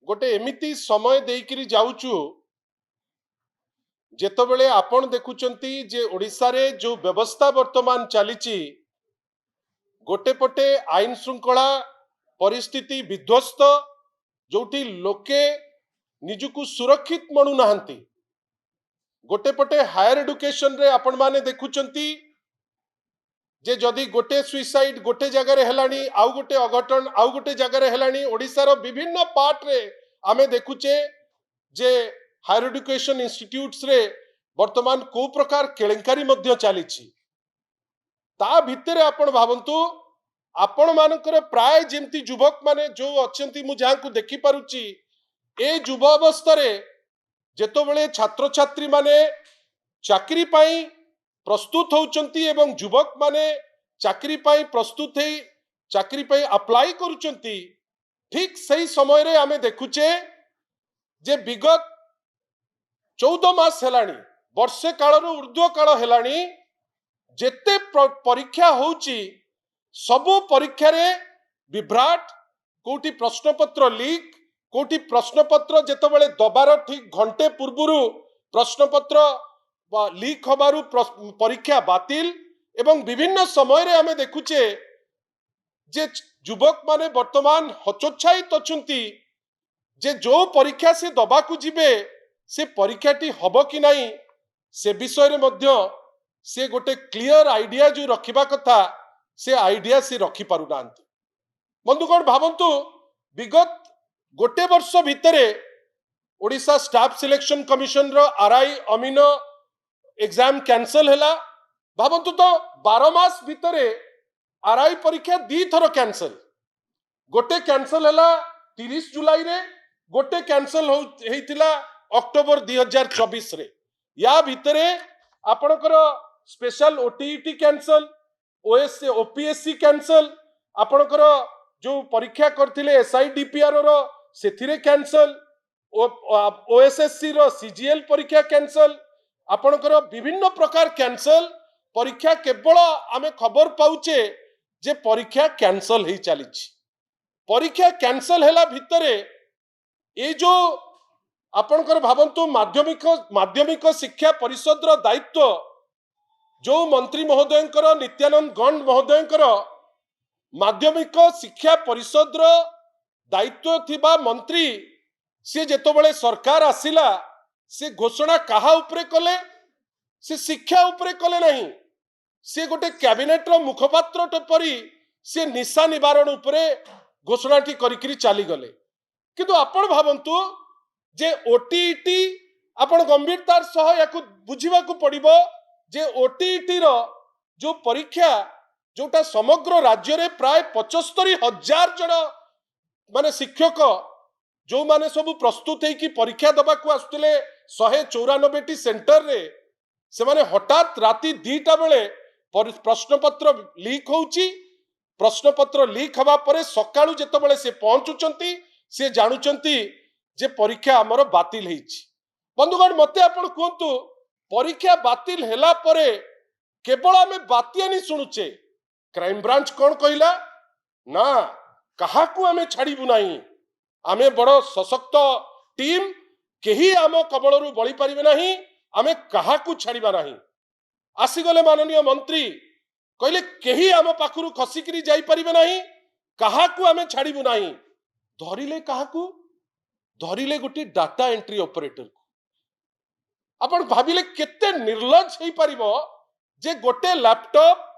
गोटे एमिति समय देइकिरी जाउचु जेतबेले आपण देखुचंती जे ओडिसा रे जो व्यवस्था वर्तमान चलीची गोटे पटे आईन श्रृंखला परिस्थिति विध्वस्त जोटी लोके निजुकु सुरक्षित मनु नाहंती गोटे पटे हायर एडुकेशन रे आपण माने देखुचंती जे जदि गोटे सुइसाइड गोटे जगह रे हेलानी आउ गोटे अघटन आउ गोटे जगह रे हेलानी ओडिसा रो विभिन्न पार्ट रे आमे देखुचे जे हायर एडुकेशन इंस्टीट्यूट्स रे वर्तमान को प्रकार केलेंकारी मध्य चलीची ता भितरे आपण भावंतु आपण मानकर प्राय जेमती युवक माने जो अछंती मु जहां को देखि पारुची ए युवा अवस्था रे जेतो बेले छात्र छात्री माने चाकरी पाई प्रस्तुत होउचंती एवं युवक माने चाकरी पाई प्रस्तुत है चाकरी पाई अप्लाई करूचंती ठीक सही समय रे आमे देखुचे जे विगत 14 मास हेलानी वर्षे काल ऊर्ध्व काल हेलानी जेते परीक्षा होउची सबु परीक्षा रे विभ्राट कोटी प्रश्नपत्र लीक कोटी प्रश्नपत्र जेतो बेले दबार ठीक घंटे पूर्वरु प्रश्नपत्र लीक होबारु परीक्षा बातिल एवं विभिन्न समय रे आमे देखुचे जे युवक माने वर्तमान हचोच्छायित अछंती जे जो परीक्षा से दबाकू जिबे से परीक्षाटी हबो कि नहीं से विषय रे मध्य से गोटे क्लियर आइडिया जो रखिबा कथा से आइडिया से रखि पारु नांती बंधुगण भावंतु विगत गोटे वर्ष भितरे ओडिशा स्टाफ सिलेक्शन कमिशन रो आरआई अमीन एग्जाम कैंसल हैला भावंतु तो 12 मास भितरे आरआई परीक्षा दी थरो कैंसल गोटे कैंसल हैला 30 जुलाई रे गोटे कैंसल हेतिला अक्टोबर 2024 रे या भितरे आपणकर special OTET cancel OSC OPSC cancel आपणकर जो परीक्षा करथिले एसआईडीपीआर रो सेथिरे कैंसल ओएसएससी रो सीजीएल परीक्षा कैंसल आपणकर विभिन्न प्रकार कैंसल परीक्षा केवल आमे खबर पाउचे जे परीक्षा कैंसल ही चलीछि परीक्षा कैंसल हैला भितरे ए जो आपणकर भावंतु माध्यमिक शिक्षा परिषद रो दायित्व जो मंत्री महोदयंकर नित्यानंद गंड महोदयंकर माध्यमिक शिक्षा परिषद रो दायित्व थिबा मंत्री से जेतोबेले सरकार आसिला से घोषणा कहा उपरे कले से शिक्षा उपरे कले नहीं से गोटे कैबिनेट रो मुखपात्र परी से निशा निवारण उपरे घोषणाटी करिकरी चली गले किंतु आपण भावंतु जे ओटीईटी आपण गंभीरतार सह याकु बुझिबाकु पड़िबो जे ओटीईटी रो जो परीक्षा जोटा समग्र राज्य रे प्राय 75,000 जन माने शिक्षक जो माने सब प्रस्तुत है कि परीक्षा दबा को आसुले 194 सेंटर रे से माने हठात राति 2टा बेले प्रश्नपत्र लीक होउची प्रश्नपत्र लीक हवा परे सकाळू जेतो बेले से पहुंचुचंती से जानुचंती जे परीक्षा हमर बातिल हेची बंधुगण मते आपण कहंतु परीक्षा बातिल हैला परे केवल आमे बातियानी सुनुचे क्राइम ब्रांच कौन कहला ना कहा को आमे छाड़िबु नाही आमे बड़ सशक्त टीम केही आम कबलरू बळी पारिबे नाही आमे कहा को छाड़िबा नाही आसीगले माननीय मंत्री कहले केही आम पाखरु खसिकरी जाई पारिबे नाही कहा को आमे छाड़िबु नाही धरिले कहा को धरिले गोटे डाटा एंट्री ऑपरेटर को आपण भाबिले केते निर्लज हेई पारिबो जे गोटे लैपटॉप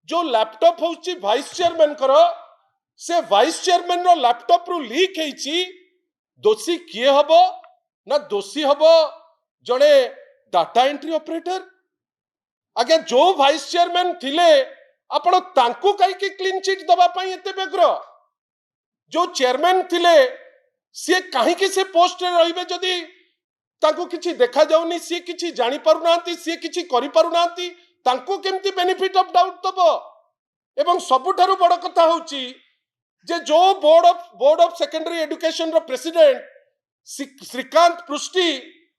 जो लैपटॉप होउची वाइस चेयरमैन करो से वाइस चेयरमैन रो लैपटॉप रु लीक हेची दोषी किए हबो ना दोषी हबो जणे डाटा एंट्री ऑपरेटर आगे जो वाइस चेयरमैन थिले आपण तांकु काई के क्लीन चिट दबा पई एते बेग्र जो चेयरमैन थिले से काहे कि से पोस्ट रे रहिबे जदी तांकु किछि देखा जाउनी से किछि जानि पारु नांती से किछि करि पारु नांती तांकु केमती बेनिफिट ऑफ डाउट दबो एवं सबुठारु बड़ कथा होउची जे जो बोर्ड ऑफ सेकेंडरी एजुकेशन रो प्रेसिडेंट श्रीकांत पृष्टि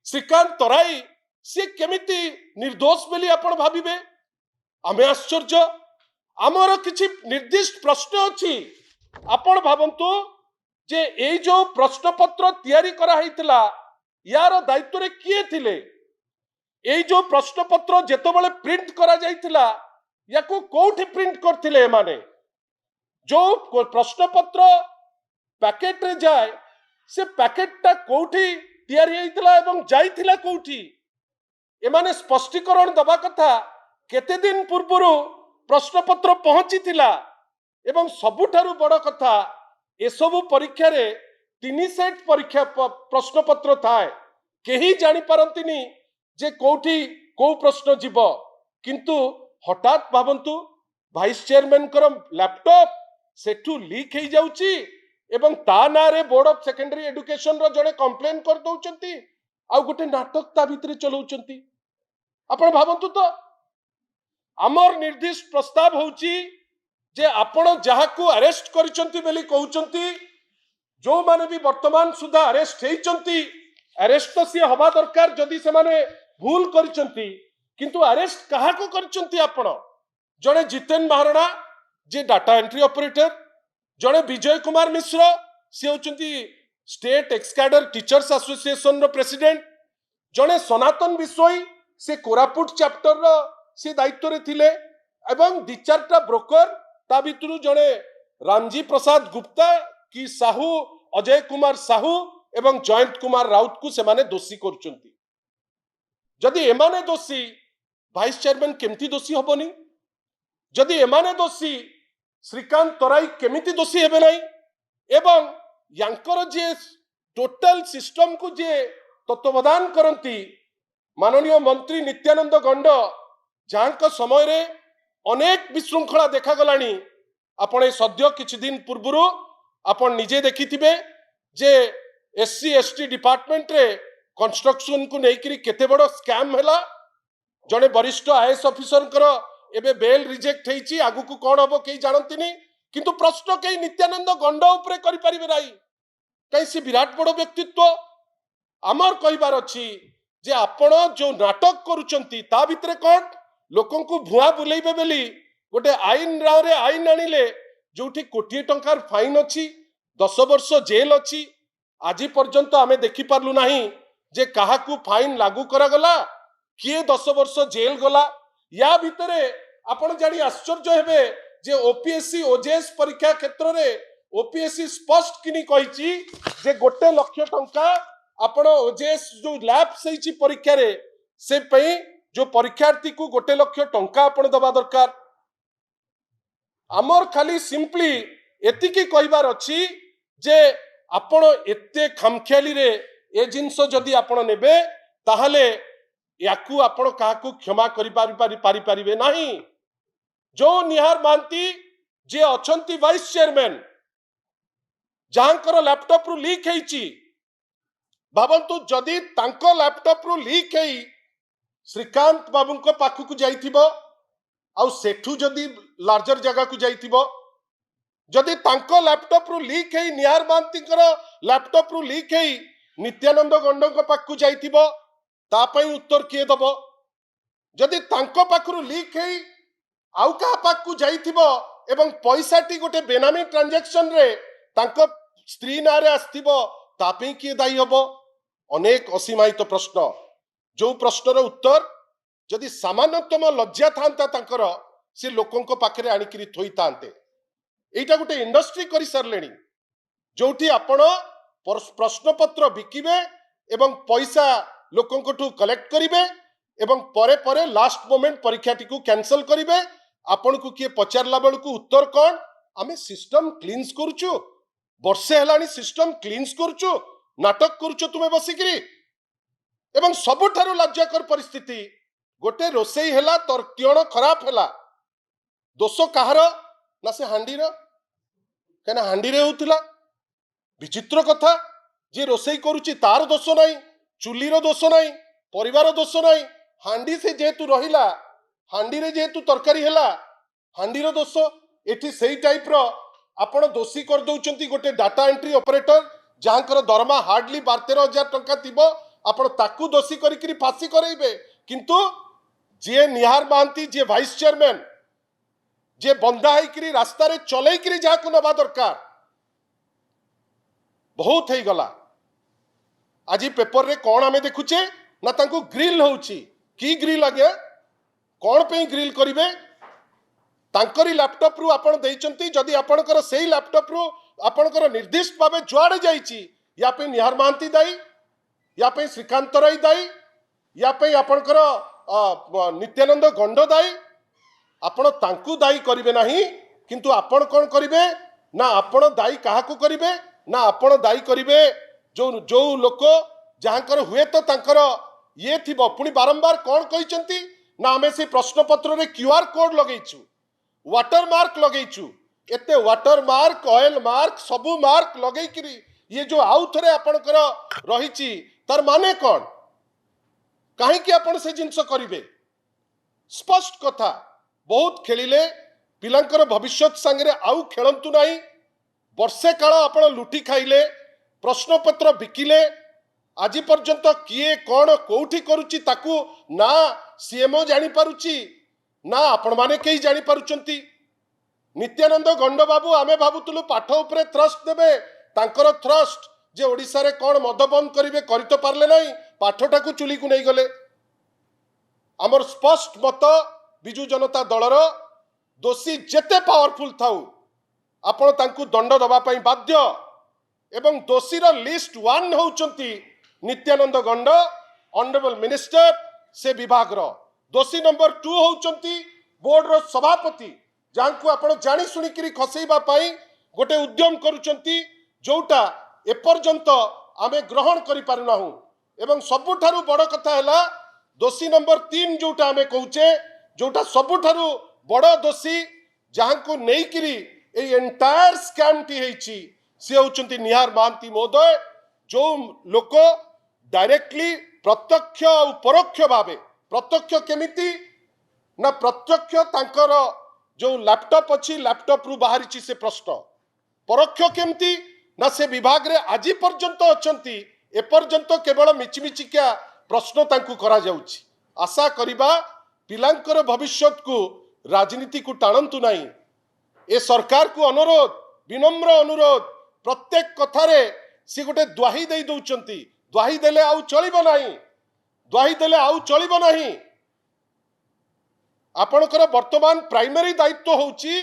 श्रीकांत तराई से केमिति निर्दोष बोली आपण भाबिबे आमे आश्चर्य आमर किछि निर्दिष्ट प्रश्न अछि आपण भाबंतु जे एई जो प्रश्नपत्र तैयारी करा हैतिला यार दायित्व रे किए थिले एई जो प्रश्नपत्र जेतबेले प्रिंट करा जाइतिला याकू कोठी प्रिंट करथिले माने जो प्रश्नपत्र पैकेट रे जाए से पैकेटटा कोठी तैयारी हैतिला एवं जाइतिला कोठी एमाने स्पष्टीकरण दबा कथा केते दिन पूर्वरु प्रश्नपत्र पहुंची एवं सबुठारु बड़ कथा एसबु परीक्षा रे 3 सेट परीक्षा प्रश्नपत्र थाए केही जानी पारंतिनी जे कोठी को प्रश्न जीव किंतु हठात भावंतु वाइस चेयरमैन कर लैपटॉप सेठू लीक हो जाउची एवं ता ना रे बोर्ड ऑफ सेकेंडरी एजुकेशन रो जड़े कंप्लेन कर दउचंती आ गोटे नाटक ता भितरे चलाउचंती आपण भावंतु तो आमर निर्दिष्ट प्रस्ताव होउची जे आपण जहाकू अरेस्ट करिसंती बेली कहउचंती जो माने भी वर्तमान सुधा अरेस्ट हेइचंती अरेस्ट तो सी हवा दरकार जदि से माने भूल करिसंती किंतु अरेस्ट कहा को करिसंती आपण जड़े जितेन महाराणा जे डाटा एंट्री ऑपरेटर जड़े विजय कुमार मिश्र सी होचंती स्टेट एक्सकैडर टीचर्स एसोसिएशन रो प्रेसिडेंट जड़े सनातन बिश्वई से कोरापुट चैप्टर रो से दायित्व रे थिले एवं दि चारटा ब्रोकर ता भितरु जड़े रामजी प्रसाद गुप्ता कि साहू अजय कुमार साहू एवं जयंत कुमार राउत को से माने दोषी करुचंती जदि एमाने दोषी वाइस चेयरमैन केमती दोषी हबनी जदि एमाने दोषी श्रीकांत तराई केमिति दोषी हेबे नाही एवं यांकर जे टोटल सिस्टम को जे तत्वदान करंती माननीय मंत्री नित्यानंद गंड जहां समय रे अनेक विशृंखला देखा गलानी आपण सद्य किछि दिन पूर्वरु आपण निजे देखिथिबे जे एससी एसटी डिपार्टमेंट रे कंस्ट्रक्शन को नेकरी केते बड़ स्कैम हैला जने वरिष्ठ आईएएस ऑफिसर कर एबे बेल रिजेक्ट हेइची आगु को कोन हबो केही जानंतिनी किंतु प्रश्न केही नित्यानंद गंड ऊपर करि परिबे नाही कहीं से विराट बड़ व्यक्तित्व आमर कहिबार अछि जे आपण जो नाटक करूचंती ता भितरे कोन लोकन को भुआ बुलेइबे बेली गोटे आईन राव रे आईन आनिले जोठी कोटी टंकार फाइन अछि 10 वर्ष जेल अछि आज पर्यंत आमे देखि पारलु नाही जे काहाकू फाइन लागू करा गला किए 10 वर्ष जेल गला या भितरे आपण जानी आश्चर्य हेबे जे ओपीएससी ओजेएस परीक्षा क्षेत्र रे ओपीएससी स्पष्ट किनी कहिची जे 1 लाख टंका आपण ओजेएस जो लैब सहीची परीक्षा रे से पई जो परीक्षार्थी को 1 लाख टंका आपण दबा दरकार आमर खाली सिंपली एतिकी कहिबार अछि जे आपण एते खामख्याली रे ए जिंस जदि आपण नेबे ताहले याकू आपण काहाकू क्षमा करि पारिबे नाही जो निहार मानती जे अछंती वाइस चेयरमैन जहांकर लैपटॉप रु लीक हेइची भावंतु जदि तांको लैपटॉप रु लीक हेई श्रीकांत बाबू को पाखु को जाइथिबो आउ सेठू जदि लार्जर जगह को जाइथिबो जदि तांको लैपटॉप रु लीक हेई निहार मानती लैपटॉप रु लीक हेई नित्यानंद गंड को पाखु जाइथिबो ता पई उत्तर किए दबो जदि तांको पाखरु लीक हेई आउ का पाखु जाइथिबो एवं पैसाटी गोटे बेनामी ट्रांजैक्शन रे तांको स्त्री नारे आस्थिबो ता पई किए दायी हबो अनेक असीमायित प्रश्न जो प्रश्नर उत्तर जदि सामान्यतम लज्जा थांता तांकर से लोकों को पाखरे आनिकरी थोई थांते एटा गोटे इंडस्ट्री करि सरलेनी जोठी आपण प्रश्नपत्र बिकिबे एवं पैसा लोकों को कलेक्ट करिवे एवं परे परे लास्ट मोमेंट परीक्षाटी को कैंसल करिवे आपण को किए पचारला बेलू उत्तर कौन आमे सिस्टम क्लीन्स करूचु वर्षे हेलानी सिस्टम क्लीन्स करूचु नाटक करूचु तुमे बसिकरी एवं सबुठारु लज्जाकर परिस्थिति गोटे रोसई हेला तर तियण खराब हेला दोष कहार ना से हांडीर कहना हांडी रे होतिला विचित्र कथा जे रोसई करूची तार दोष नाही चुलीर दोष नाही परिवार दोष नाही हांडी से जेहेतु रहिला हांडी रे जेहेतु तरकारी हेला हांडीर दोष एठी सेही टाइप रो आपण दोषी कर दउचंती गोटे डाटा एंट्री ऑपरेटर जहांकर दरमा हार्डली 12-13 टंका थिबो आपण ताकू दोषी करिकरी फांसी करैबे किंतु जे निहार महांती जे वाइस चेयरमैन जे बंधा हैकरी रास्ता रे चलैकरी जाकू नबा दरकार बहुत हो गला आज पेपर रे कौन आमे देखुचे ना तांको ग्रिल होउची की ग्रिल आगे कौन पे ग्रिल करिवे तांकरी लैपटॉप रु आपण देइचंती जदी आपणकर सेही लैपटॉप रु आपणकर निर्दिष्ट भाबे जुआडे जाईची या पे निहार महांती दाई या पे श्रीकांत राय दाई या पे आपणकर नित्यानंद गंड दाई आपण तांकु दाई करिवे नाही किंतु आपण कोन करिवे ना आपण दाई काहाकू करिवे ना आपण दाई करिवे जो जो लोक जहाँकर हुए तो तांकर ये थिबो पुणी बारंबार कौन कहिचंती ना आमे से प्रश्न पत्र रे क्यूआर कोड लगेइछु वाटर मार्क लगेइछु एते वाटर मार्क ऑयल मार्क सबु मार्क लगेइ किरी ये जो आउ थरे आपणकर रहिची तार माने कौन काहे कि आपण से जिंस करिवे स्पष्ट कथा बहुत खेलिले पिलांकर भविष्यत संगे आउ खेलंतु नाही वर्षे काल आपण लुटी खाइले प्रश्नपत्र बिकिले आज पर्यंत किए कौन कौठी करुची ताकू ना सीएमओ जानी पारुची ना आपण माने कई जानी पारुचंती नित्यानंद गंड बाबू आमे भाबुतलु पाठ उपरे थ्रस्ट देबे तांकर थ्रस्ट जे ओडिसा रे कौन मद बंद करिवे करि तो पारले नाही पाठटाकू चुली को नहीं गले हमर स्पष्ट मत बिजू जनता दलर दोषी जेते पावरफुल थाउ आपण तांकू दंड दबा पई बाध्य एवं दोषीर लिस्ट 1 होउचंती नित्यानंद गंड ऑनरेबल मिनिस्टर से विभाग रो दोषी नंबर 2 होउचंती बोर्ड रो सभापति जहां को आपण जानी सुनी करी खसेइबा पई गोटे उद्यम करूचंती जोटा एपर्यंत आमे ग्रहण करि पारुनाहु एवं सबुठारु बड़ कथा हैला दोषी नंबर 3 जोटा आमे कहूचे जोटा सबुठारु बड़ दोषी जहां को नेई करी ए एंटायर स्कैम टी हेची से होचंती निहार महांती महोदय जो लोक डायरेक्टली प्रत्यक्ष और परोक्ष भावे प्रत्यक्ष केमिति ना प्रत्यक्ष तांकर जो लैपटॉप अच्छी लैपटॉप रु बाहरी से प्रश्न परोक्ष केमिति ना से विभाग रे आज पर्यंत अछंती ए पर्यंत केवल मिचिमिचिका प्रश्न तांकु करा जाउची आशा करिबा पिलांकर भविष्यत को राजनीति को टाणंतु नाही ए सरकार को अनुरोध विनम्र अनुरोध प्रत्येक कथारे सी गोटे द्वाही दे दौरान द्वाही देले आउ चलिबो नाही द्वाही देले आउ चलिबो नाही आपणकर वर्तमान प्राइमरी दायित्व होउची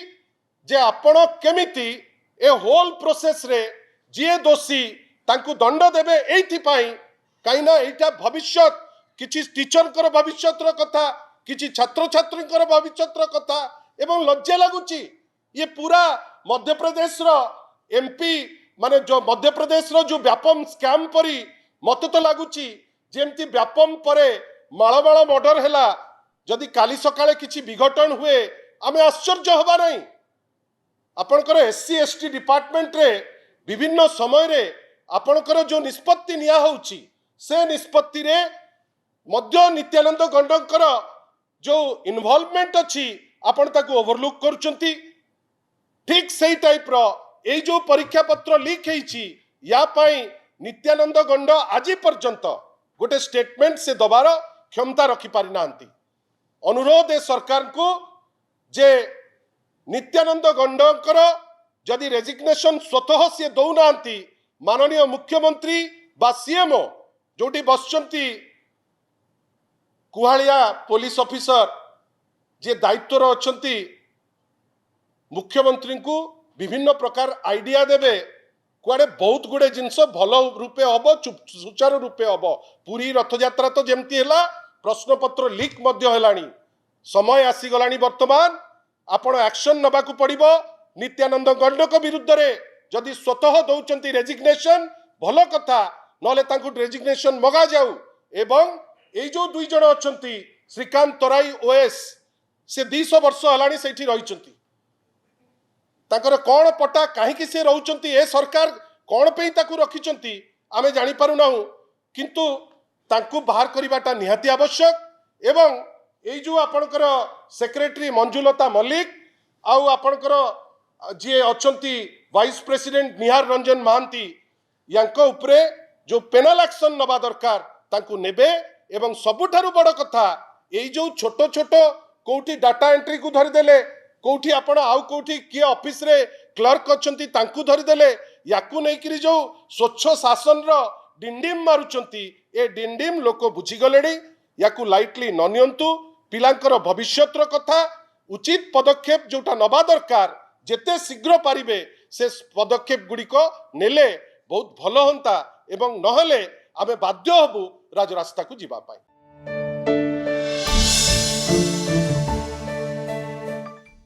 जे आपण केमिति ए होल प्रोसेस रे जे दोषी तांकु दंड देबे एथि पई काइना एटा भविष्यत किछि टीचर कर भविष्यत रो कथा किछि छात्र छात्री कर भविष्यत रो कथा एवं लज्जा लागुची ये पूरा मध्य प्रदेश रो एमपी माने जो मध्य प्रदेश रो जो व्यापम स्कैम परी मत तो लगुची जेमती व्यापम परे माळमाळ मर्डर हैला जदि काली सकाळे किछि विघटन हुए आमे आश्चर्य होबा नहीं आपणकर एससी एसटी डिपार्टमेंट रे विभिन्न समय रे आपणकर जो निष्पत्ति निया होउची से निष्पत्ति रे मध्य नित्यानंद गंडकर जो इन्वॉल्वमेंट अछि आपण ताकू ओवरलुक करूचंती ठीक सही टाइप रो ए जो परीक्षा पत्र लीक हेची या पाई नित्यानंद गंड आज पर्यंत गोटे स्टेटमेंट से दबार क्षमता रखी पारि नांती अनुरोध ए सरकार को जे नित्यानंद गंडकर जदि रेजिग्नेशन स्वतः से दौ नांती माननीय मुख्यमंत्री बा सीएमओ जोटी बसचंती कुहालिया पुलिस ऑफिसर जे दायित्व अछंती मुख्यमंत्री को विभिन्न प्रकार आइडिया देवे कुआडे बहुत गुड़े जिनस भल रूपे हम सुचारू रूपे हम पूरी रथयात्रा तो जमती है प्रश्नपत्र लीक है समय आसीगला वर्तमान आपण एक्शन नबाकू पड़िबो नित्यानंद गंडक विरुद्ध रे जदि स्वतः दौरान रेजिग्नेशन भल कथा नले तांकु रेजिग्नेशन मगा जाऊ एवं ये जो दुई जन अछंती श्रीकांत तराई ओएस से 200 वर्ष हलानी सेठी रहिचंती ताकर कौन पटा कहीं से रोचंती ए सरकार कौन पे ताकू रखिचंती आमे जानी पारु नाहु किंतु तांकू बाहर करिबाटा निहाती आवश्यक एवं ए जो आपणकर सेक्रेटरी मंजुलता मल्लिक आउ आपणकर जे अछंती वाइस प्रेसिडेंट निहार रंजन महांती यांको उपरे जो पेनल एक्शन नबा दरकार तांकू नेबे एवं सबुठारु बड़ कथा ए जो छोट छोट कोठी डाटा एंट्री को धरी देले कोठी आपण आउ कोठी किए ऑफिस रे क्लर्क अछंती तांकू धरी देले याकू नेइकिरी जो स्वच्छ शासन रो डिंडिम मारुचंती ए डिंडिम लोक बुझीगले याकू लाइटली न नियंतु पिलांकर भविष्यतर कथा उचित पदक्षेप जोटा नबा दरकार जेते शीघ्र पारिबे से पदक्षेप गुड़िक नेले बहुत भल हंता एवं नहले आमे बाध्य हबु राजरास्ता को जीवा पाई।